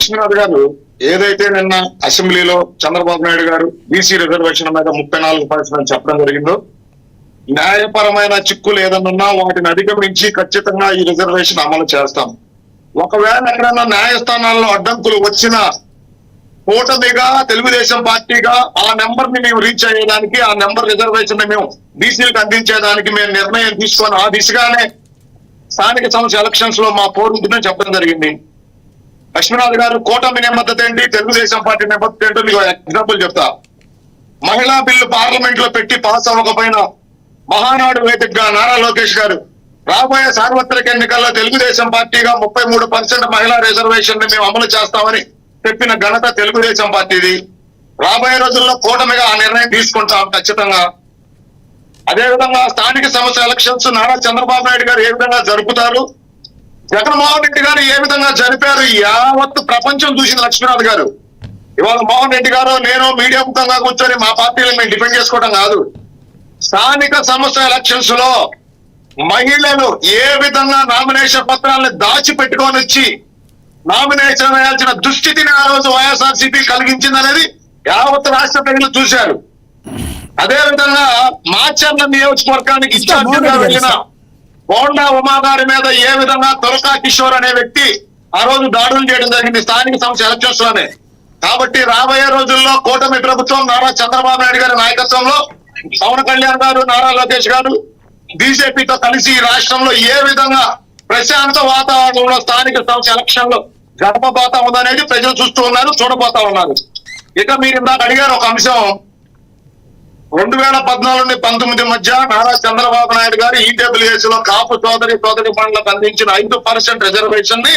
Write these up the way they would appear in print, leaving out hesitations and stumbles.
విశ్వనాథ్ గారు ఏదైతే నిన్న అసెంబ్లీలో చంద్రబాబు నాయుడు గారు బీసీ రిజర్వేషన్ మీద 34% చెప్పడం జరిగిందో, న్యాయపరమైన చిక్కులు ఏదన్నా వాటిని అధిగమించి ఖచ్చితంగా ఈ రిజర్వేషన్ అమలు చేస్తాం. ఒకవేళ ఎక్కడన్నా న్యాయస్థానాల్లో అడ్డంకులు వచ్చిన కూటమిగా తెలుగుదేశం పార్టీగా ఆ నెంబర్ ని మేము రీచ్ అయ్యేదానికి, ఆ నెంబర్ రిజర్వేషన్ ని మేము బీసీలకు అందించేదానికి మేము నిర్ణయం తీసుకొని ఆ దిశగానే స్థానిక సంస్థ ఎలక్షన్స్ లో మా పోరుంటుందని చెప్పడం జరిగింది. లక్ష్మీనాథ్ గారు కూటమి నిబద్ధత ఏంటి, తెలుగుదేశం పార్టీ నిబద్ధత ఏంటో మీకు ఎగ్జాంపుల్ చెప్తా. మహిళా బిల్లు పార్లమెంట్ లో పెట్టి పాస్ అవ్వకపోయినా మహానాడు వేదికగా నారా లోకేష్ గారు రాబోయే సార్వత్రిక ఎన్నికల్లో తెలుగుదేశం పార్టీగా 33% మహిళా రిజర్వేషన్ ని మేము అమలు చేస్తామని చెప్పిన ఘనత తెలుగుదేశం పార్టీది. రాబోయే రోజుల్లో కూటమిగా ఆ నిర్ణయం తీసుకుంటాం ఖచ్చితంగా. అదేవిధంగా స్థానిక సంస్థ ఎలక్షన్స్ నారా చంద్రబాబు నాయుడు గారు ఏ విధంగా జరుపుతారు, జగన్మోహన్ రెడ్డి గారు ఏ విధంగా జరిపారు, యావత్ ప్రపంచం చూసిన లక్ష్మీనాథ్ గారు. ఇవాళ మోహన్ రెడ్డి గారు నేను మీడియా ముఖంగా కూర్చొని మా పార్టీలో మేము డిఫెండ్ చేసుకోవడం కాదు. స్థానిక సంస్థ ఎలక్షన్స్ లో మహిళలు ఏ విధంగా నామినేషన్ పత్రాలను దాచిపెట్టుకొని వచ్చి నామినేషన్ వేయాల్సిన దుస్థితిని ఆ రోజు వైఎస్ఆర్సీపీ కలిగించిందనేది యావత్ రాష్ట్ర ప్రజలు చూశారు. అదేవిధంగా మాచర్ల నియోజకవర్గానికి ఇన్ఛార్జిగా వెళ్ళిన బోండా ఉమా గారి మీద ఏ విధంగా తొలకా కిషోర్ అనే వ్యక్తి ఆ రోజు దాడులు చేయడం జరిగింది స్థానిక సంస్థ ఎలక్షన్స్ లోనే. కాబట్టి రాబోయే రోజుల్లో కూటమి ప్రభుత్వం నారా చంద్రబాబు నాయుడు గారి నాయకత్వంలో పవన్ కళ్యాణ్ గారు, నారా లోకేష్ గారు బీజేపీతో కలిసి ఈ రాష్ట్రంలో ఏ విధంగా ప్రశాంత వాతావరణంలో స్థానిక సంస్థ ఎలక్షన్ లో జరపబోతా ఉందనేది ప్రజలు చూస్తూ ఉన్నారు, చూడబోతా ఉన్నారు. ఇక మీరు ఇందాక అడిగారు ఒక అంశం, 2014 నుండి 19 మధ్య నారా చంద్రబాబు నాయుడు గారు ఈడబ్ల్యూఎస్ లో కాపు సోదరి మండలకు అందించిన 5% రిజర్వేషన్ ని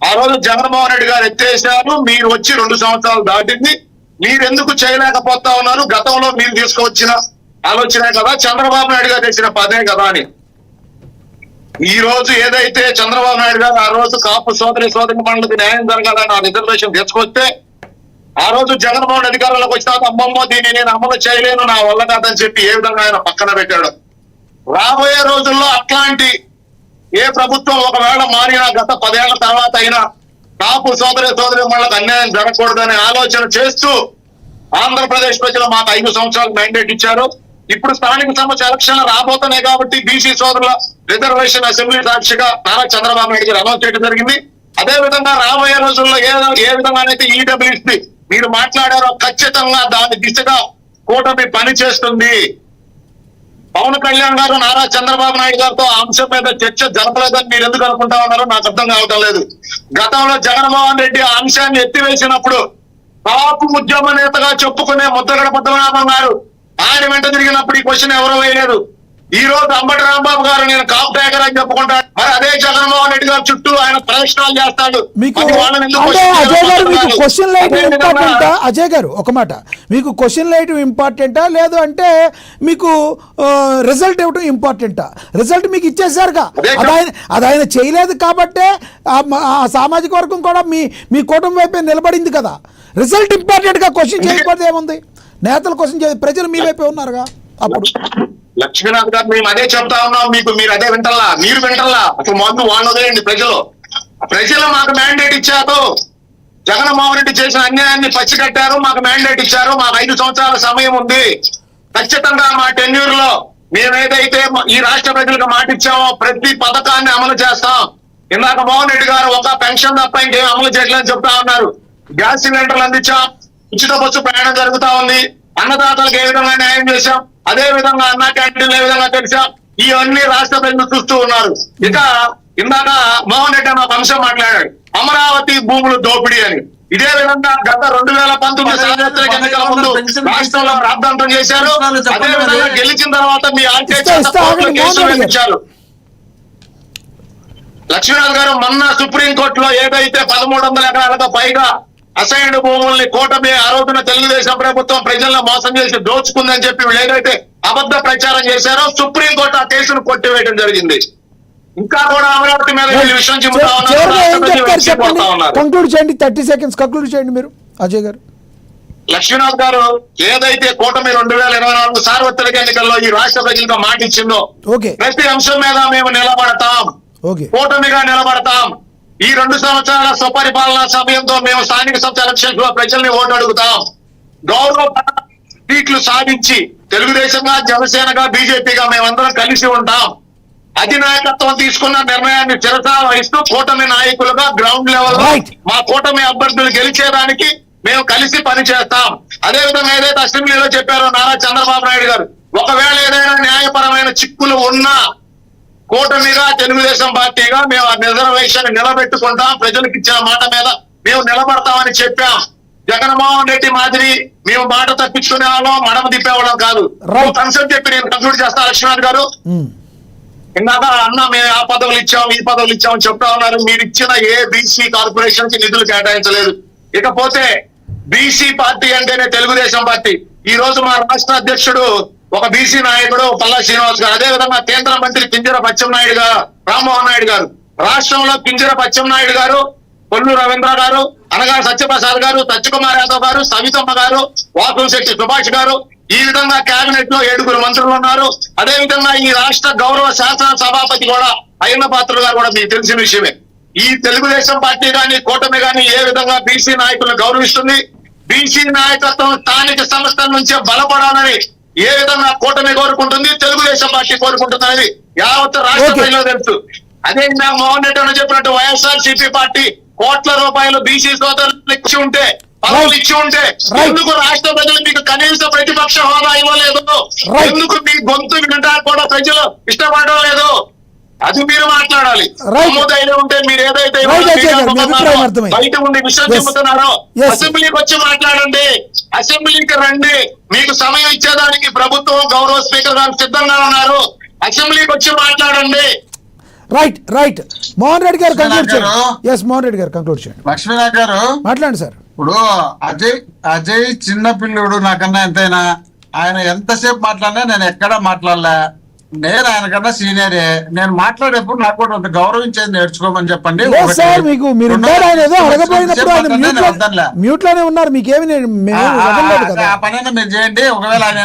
ఆ రోజు జగన్మోహన్ రెడ్డి గారు ఎత్తేసారు. మీరు వచ్చి 2 సంవత్సరాలు దాటింది, మీరెందుకు చేయలేకపోతా ఉన్నారు, గతంలో మీరు తీసుకువచ్చిన ఆలోచనే కదా, చంద్రబాబు నాయుడు గారు చేసిన పదే కదా అని. ఈ రోజు ఏదైతే చంద్రబాబు నాయుడు గారు ఆ రోజు కాపు సోదరి మండలికి న్యాయం జరగాలని ఆ రిజర్వేషన్ తీసుకొస్తే ఆ రోజు జగన్మోహన్ అధికారంలోకి వచ్చినాక అమ్మమ్మో దీన్ని నేను అమలు చేయలేను, నా వల్ల కాదని చెప్పి ఏ విధంగా ఆయన పక్కన పెట్టాడు. రాబోయే రోజుల్లో అట్లాంటి ఏ ప్రభుత్వం ఒకవేళ మారినా గత 10 ఏళ్ల తర్వాత అయినా కాపు సోదరి మండలికి అన్యాయం జరగకూడదనే ఆలోచన చేస్తూ ఆంధ్రప్రదేశ్ ప్రజలు మాకు 5 సంవత్సరాలు మ్యాండేట్ ఇచ్చారు. ఇప్పుడు స్థానిక సంస్థ ఎలక్షన్లు రాబోతున్నాయి కాబట్టి బీసీ సోదరుల రిజర్వేషన్ అసెంబ్లీ సాక్షిగా నారా చంద్రబాబు నాయుడు గారు అనౌన్స్ చేయడం జరిగింది. అదే విధంగా రాబోయే రోజుల్లో ఏ విధంగానైతే ఈడబ్ల్యూఎస్ మీరు మాట్లాడారో ఖచ్చితంగా దాని దిశగా కూటమి పని చేస్తుంది. పవన్ కళ్యాణ్ గారు నారా చంద్రబాబు నాయుడు గారితో ఆ అంశం మీద చర్చ జరపలేదని మీరు ఎందుకు అనుకుంటా ఉన్నారో నాకు అర్థం కావటం లేదు. గతంలో జగన్మోహన్ రెడ్డి ఆ అంశాన్ని ఎత్తివేసినప్పుడు కాపు ఉద్యమ నేతగా చెప్పుకునే ముద్రగడ పద్మనాభం గారు ఆయన వెంట తిరిగినప్పుడు ఈ క్వశ్చన్ ఎవరో వేయలేదు. ఈ రోజు అంబటి రాంబాబు గారు నేను కాపు టైగర్ అని చెప్పుకుంటాడు, మరి అదే జగన్మోహన్ రెడ్డి గారు చుట్టూ ఆయన ప్రదర్శనలు చేస్తాడు. అజయ్ గారు ఒక మాట, మీకు క్వశ్చన్ వేయటం ఇంపార్టెంటా లేదు అంటే మీకు రిజల్ట్ ఇవ్వటం ఇంపార్టెంటా? రిజల్ట్ మీకు ఇచ్చేసారుగా, అది ఆయన చేయలేదు కాబట్టే ఆ సామాజిక వర్గం కూడా మీ కూటమి వైపే నిలబడింది కదా. రిజల్ట్ ఇంపార్టెంట్ గా క్వశ్చన్ చేయకపోతే ఏముంది, నేతలు క్వశ్చన్ చేసి ప్రజలు మీ వైపే ఉన్నారుగా. అప్పుడు లక్ష్మీనాథ్ గారు మేము అదే చెప్తా ఉన్నాం, మీరు అదే వింటల్లా, మీరు వింటల్లా. అసలు మొదలు వాళ్ళు వదిలేండి. ప్రజలు మాకు మ్యాండేట్ ఇచ్చారు, జగన్మోహన్ రెడ్డి చేసిన అన్యాయాన్ని పచ్చికట్టారు, మాకు మ్యాండేట్ ఇచ్చారు, మాకు 5 సంవత్సరాల సమయం ఉంది. ఖచ్చితంగా మా టెన్యూర్ లో మేమేదైతే ఈ రాష్ట్ర ప్రజలకు మాట ఇచ్చామో ప్రతి పథకాన్ని అమలు చేస్తాం. ఇందాక మోహన్ రెడ్డి గారు ఒక పెన్షన్ తప్ప ఇంకేం అమలు చేయట్లేదని చెప్తా ఉన్నారు. గ్యాస్ సిలిండర్లు అందించాం, ఉచిత బస్సు ప్రయాణం జరుగుతా ఉంది, అన్నదాతలకు ఏ విధంగా న్యాయం చేశాం, అదే విధంగా అన్న క్యాంటీన్లు ఏ విధంగా తెరిచాం, ఇవన్నీ రాష్ట్ర ప్రజలు చూస్తూ ఉన్నారు. ఇక ఇందాక మోహన్ రెడ్డి ఒక అంశం మాట్లాడాడు, అమరావతి భూములు దోపిడీ అని. ఇదే విధంగా గత 2019 సార్వత్రిక ఎన్నికల ముందు రాష్ట్రంలో ప్రార్థాంతం చేశారు. అదే విధంగా గెలిచిన తర్వాత మీ కేసులు ఇచ్చారు. లక్ష్మీనాథ్ గారు మొన్న సుప్రీంకోర్టులో ఏదైతే 1300 ఎకరాలకు పైగా అసైన్డ్ భూముల్ని కూటమి ఆ రోజున తెలుగుదేశం ప్రభుత్వం ప్రజలను మోసం చేసి దోచుకుందని చెప్పి వీళ్ళు ఏదైతే అబద్ధ ప్రచారం చేశారో సుప్రీంకోర్టు ఆ కేసును కొట్టివేయడం జరిగింది. ఇంకా కూడా అమరావతి మీద విషయం చెబుతా ఉన్నారు. కంక్లూడ్ చేయండి, 30 సెకండ్స్ కంక్లూడ్ చేయండి మీరు అజయ్ గారు. లక్ష్మీనాథ్ గారు ఏదైతే కూటమి 2024 సార్వత్రిక ఎన్నికల్లో ఈ రాష్ట్ర ప్రజలకు మాట ఇచ్చిందో ప్రతి అంశం మీద మేము నిలబడతాం, కూటమిగా నిలబడతాం. ఈ 2 సంవత్సరాల స్వపరిపాలన సమయంతో మేము స్థానిక సంస్థ ఎలక్షన్స్ లో ప్రజల్ని ఓటు అడుగుతాం. గౌరవ సీట్లు సాధించి తెలుగుదేశంగా, జనసేనగా, బీజేపీగా మేమందరం కలిసి ఉంటాం. అధినాయకత్వం తీసుకున్న నిర్ణయాన్ని శిరసా వహిస్తూ కూటమి నాయకులుగా గ్రౌండ్ లెవెల్ లో మా కూటమి అభ్యర్థులు గెలిచేదానికి మేము కలిసి పనిచేస్తాం. అదే విధంగా ఏదైతే అసెంబ్లీలో చెప్పారో నారా చంద్రబాబు నాయుడు గారు, ఒకవేళ ఏదైనా న్యాయపరమైన చిక్కులు ఉన్నా కూటమిగా, తెలుగుదేశం పార్టీగా మేము ఆ రిజర్వేషన్ నిలబెట్టుకుంటాం. ప్రజలకు ఇచ్చిన మాట మీద మేము నిలబడతామని చెప్పాం. జగన్మోహన్ రెడ్డి మాదిరి మేము మాట తప్పించుకునే వాళ్ళం, మడమ తిప్పేవాళ్ళం కాదు. కన్సల్ట్ చెప్పి నేను కంక్లూడ్ చేస్తాను. లక్ష్మణ్ గారు, ఇందాక అన్న మేము ఆ పదవులు ఇచ్చాం, ఈ పదవులు ఇచ్చామని చెప్తా ఉన్నారు. మీరు ఇచ్చిన ఏ బీసీ కార్పొరేషన్ కి నిధులు కేటాయించలేదు. ఇకపోతే బీసీ పార్టీ అంటేనే తెలుగుదేశం పార్టీ. ఈ రోజు మా రాష్ట్ర అధ్యక్షుడు ఒక బీసీ నాయకుడు పల్లా శ్రీనివాస్ గారు, అదే విధంగా కేంద్ర మంత్రి కింజర పచ్చెన్నాయుడు గారు, రామ్మోహన్ నాయుడు గారు, రాష్ట్రంలో కింజర పచ్చెన్నాయుడు గారు, కొల్లు రవీంద్ర గారు, అనగా సత్యప్రసాద్ గారు, సత్యకుమార్ యాదవ్ గారు, సవితమ్మ గారు, వాకులశెట్టి సుభాష్ గారు, ఈ విధంగా కేబినెట్ లో 7 మంత్రులు ఉన్నారు. అదే విధంగా ఈ రాష్ట్ర గౌరవ శాసన సభాపతి కూడా అయ్యన్న పాత్రుడు గారు కూడా మీకు తెలిసిన విషయమే. ఈ తెలుగుదేశం పార్టీ గాని, కూటమి గాని ఏ విధంగా బీసీ నాయకులను గౌరవిస్తుంది, బీసీ నాయకత్వం స్థానిక సంస్థల నుంచే బలపడాలని ఏ విధంగా కూటమి కోరుకుంటుంది, తెలుగుదేశం పార్టీ కోరుకుంటుంది అనేది యావత్ రాష్ట్ర ప్రజలకు తెలుసు. అదే నాకు మోహన్ రెడ్డి అని చెప్పినట్టు వైఎస్ఆర్ సిపి పార్టీ కోట్ల రూపాయలు బీసీ సోదరులు ఇచ్చి ఉంటే, పదవులు ఇచ్చి ఉంటే, ఎందుకు రాష్ట్ర ప్రజలు మీకు కనీస ప్రతిపక్ష హోదా ఇవ్వలేదు? ఎందుకు మీ గొంతు వినడానికి కూడా ప్రజలు ఇష్టపడడం లేదు? అది మీరు మాట్లాడాలి. ధైర్యం ఉంటే మీరు ఏదైతే బయట ఉండి విషయం చెబుతున్నారో అసెంబ్లీకి వచ్చి మాట్లాడండి. అసెంబ్లీకి రండి. మీకు సమయం ఇచ్చేదానికి ప్రభుత్వం, గౌరవ స్పీకర్ గారు సిద్ధంగా ఉన్నారు. అసెంబ్లీకి వచ్చి మాట్లాడండి. రైట్ మోహన్ రెడ్డి గారు కంక్లూడ్ చేయండి. ఎస్ మోహన్ రెడ్డి గారు కంక్లూడ్ చేయండి. లక్ష్మీనాథ్ గారు మాట్లాడండి సార్. ఇప్పుడు అజయ్ చిన్న పిల్లుడు నాకన్నా ఎంతైనా, ఆయన ఎంతసేపు మాట్లాడినా నేను ఎక్కడా మాట్లాడలే. నేను ఆయన కన్నా సీనియరే. నేను మాట్లాడేప్పుడు నాకు కూడా అంత గౌరవించేది నేర్చుకోమని చెప్పండి. సార్ మీకు మీరు అడగపోయినప్పుడు ఆయన మ్యూట్ లోనే ఉన్నారు. మీకేమి ఆ పనైనా మీరు చేయండి. ఒకవేళ ఆయన